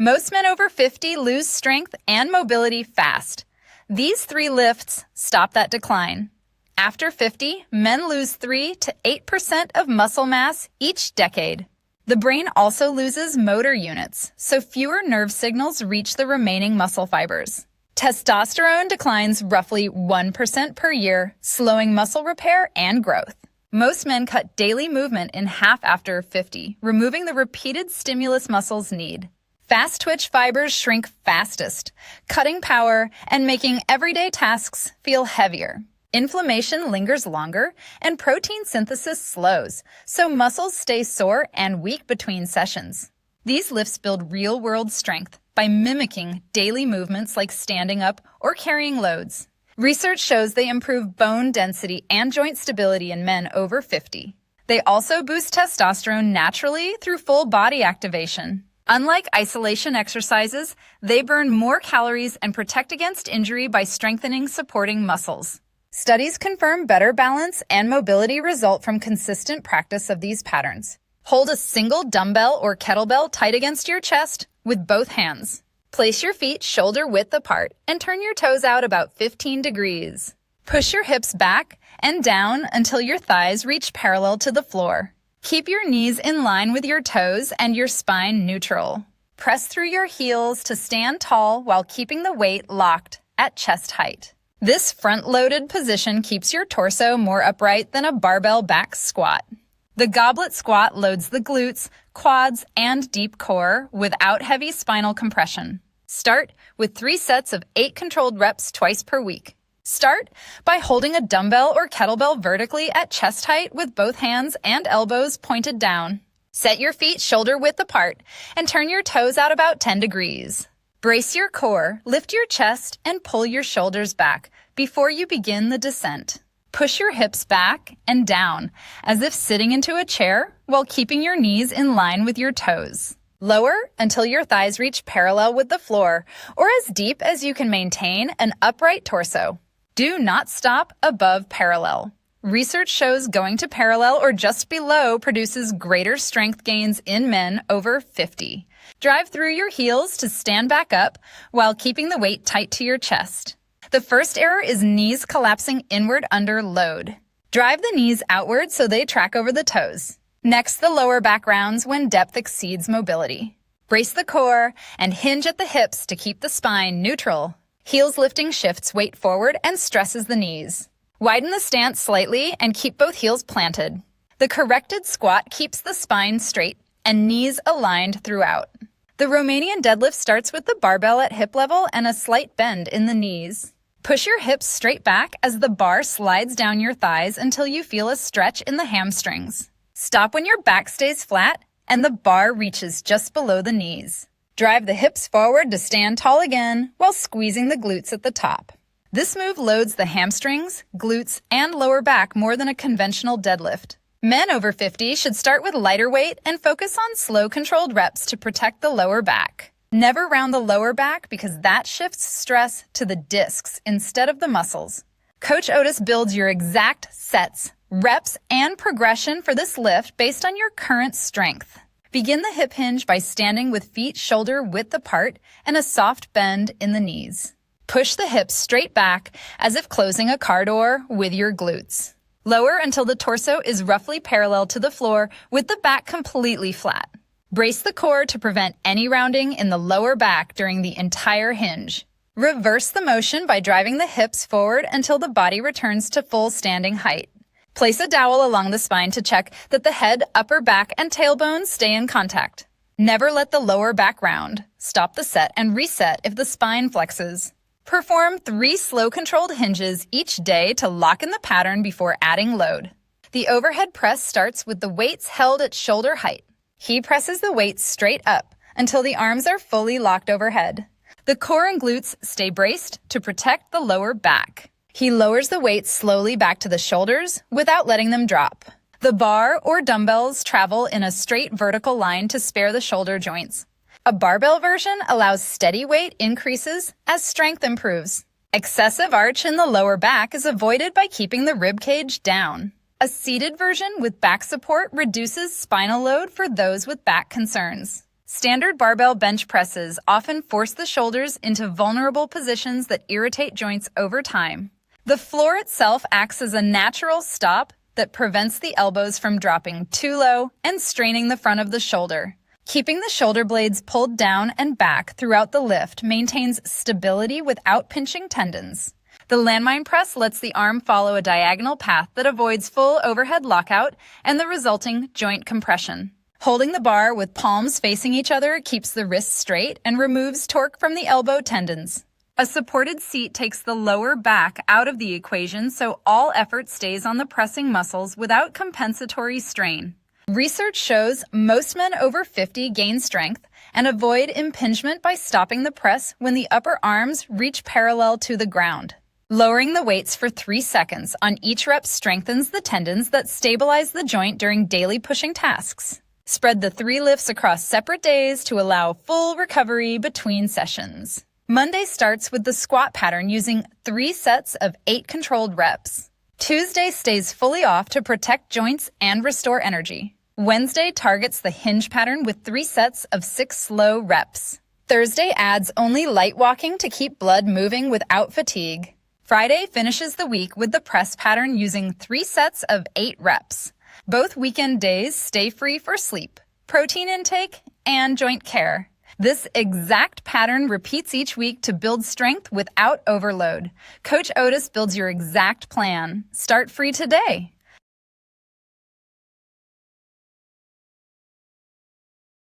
Most men over 50 lose strength and mobility fast. These 3 lifts stop that decline. After 50, men lose 3 to 8% of muscle mass each decade. The brain also loses motor units, so fewer nerve signals reach the remaining muscle fibers. Testosterone declines roughly 1% per year, slowing muscle repair and growth. Most men cut daily movement in half after 50, removing the repeated stimulus muscles need. Fast twitch fibers shrink fastest, cutting power and making everyday tasks feel heavier. Inflammation lingers longer, and protein synthesis slows, so muscles stay sore and weak between sessions. These lifts build real-world strength by mimicking daily movements like standing up or carrying loads. Research shows they improve bone density and joint stability in men over 50. They also boost testosterone naturally through full body activation. Unlike isolation exercises, they burn more calories and protect against injury by strengthening supporting muscles. Studies confirm better balance and mobility result from consistent practice of these patterns. Hold a single dumbbell or kettlebell tight against your chest with both hands. Place your feet shoulder width apart and turn your toes out about 15 degrees. Push your hips back and down until your thighs reach parallel to the floor. Keep your knees in line with your toes and your spine neutral. Press through your heels to stand tall while keeping the weight locked at chest height. This front-loaded position keeps your torso more upright than a barbell back squat. The goblet squat loads the glutes, quads, and deep core without heavy spinal compression. Start with 3 sets of 8 controlled reps twice per week. Start by holding a dumbbell or kettlebell vertically at chest height with both hands and elbows pointed down. Set your feet shoulder width apart and turn your toes out about 10 degrees. Brace your core, lift your chest, and pull your shoulders back before you begin the descent. Push your hips back and down, as if sitting into a chair, while keeping your knees in line with your toes. Lower until your thighs reach parallel with the floor, or as deep as you can maintain an upright torso. Do not stop above parallel. Research shows going to parallel or just below produces greater strength gains in men over 50. Drive through your heels to stand back up while keeping the weight tight to your chest. The first error is knees collapsing inward under load. Drive the knees outward so they track over the toes. Next, the lower back rounds when depth exceeds mobility. Brace the core and hinge at the hips to keep the spine neutral. Heels lifting shifts weight forward and stresses the knees. Widen the stance slightly and keep both heels planted. The corrected squat keeps the spine straight and knees aligned throughout. The Romanian deadlift starts with the barbell at hip level and a slight bend in the knees. Push your hips straight back as the bar slides down your thighs until you feel a stretch in the hamstrings. Stop when your back stays flat and the bar reaches just below the knees. Drive the hips forward to stand tall again while squeezing the glutes at the top. This move loads the hamstrings, glutes, and lower back more than a conventional deadlift. Men over 50 should start with lighter weight and focus on slow controlled reps to protect the lower back. Never round the lower back because that shifts stress to the discs instead of the muscles. Coach Otis builds your exact sets, reps, and progression for this lift based on your current strength. Begin the hip hinge by standing with feet shoulder width apart and a soft bend in the knees. Push the hips straight back as if closing a car door with your glutes. Lower until the torso is roughly parallel to the floor with the back completely flat. Brace the core to prevent any rounding in the lower back during the entire hinge. Reverse the motion by driving the hips forward until the body returns to full standing height. Place a dowel along the spine to check that the head, upper back, and tailbone stay in contact. Never let the lower back round. Stop the set and reset if the spine flexes. Perform 3 slow controlled hinges each day to lock in the pattern before adding load. The overhead press starts with the weights held at shoulder height. He presses the weights straight up until the arms are fully locked overhead. The core and glutes stay braced to protect the lower back. He lowers the weights slowly back to the shoulders without letting them drop. The bar or dumbbells travel in a straight vertical line to spare the shoulder joints. A barbell version allows steady weight increases as strength improves. Excessive arch in the lower back is avoided by keeping the rib cage down. A seated version with back support reduces spinal load for those with back concerns. Standard barbell bench presses often force the shoulders into vulnerable positions that irritate joints over time. The floor itself acts as a natural stop that prevents the elbows from dropping too low and straining the front of the shoulder. Keeping the shoulder blades pulled down and back throughout the lift maintains stability without pinching tendons. The landmine press lets the arm follow a diagonal path that avoids full overhead lockout and the resulting joint compression. Holding the bar with palms facing each other keeps the wrists straight and removes torque from the elbow tendons. A supported seat takes the lower back out of the equation so all effort stays on the pressing muscles without compensatory strain. Research shows most men over 50 gain strength and avoid impingement by stopping the press when the upper arms reach parallel to the ground. Lowering the weights for 3 seconds on each rep strengthens the tendons that stabilize the joint during daily pushing tasks. Spread the 3 lifts across separate days to allow full recovery between sessions. Monday starts with the squat pattern using 3 sets of 8 controlled reps. Tuesday stays fully off to protect joints and restore energy. Wednesday targets the hinge pattern with 3 sets of 6 slow reps. Thursday adds only light walking to keep blood moving without fatigue. Friday finishes the week with the press pattern using 3 sets of 8 reps. Both weekend days stay free for sleep, protein intake, and joint care. This exact pattern repeats each week to build strength without overload. Coach Otis builds your exact plan. Start free today.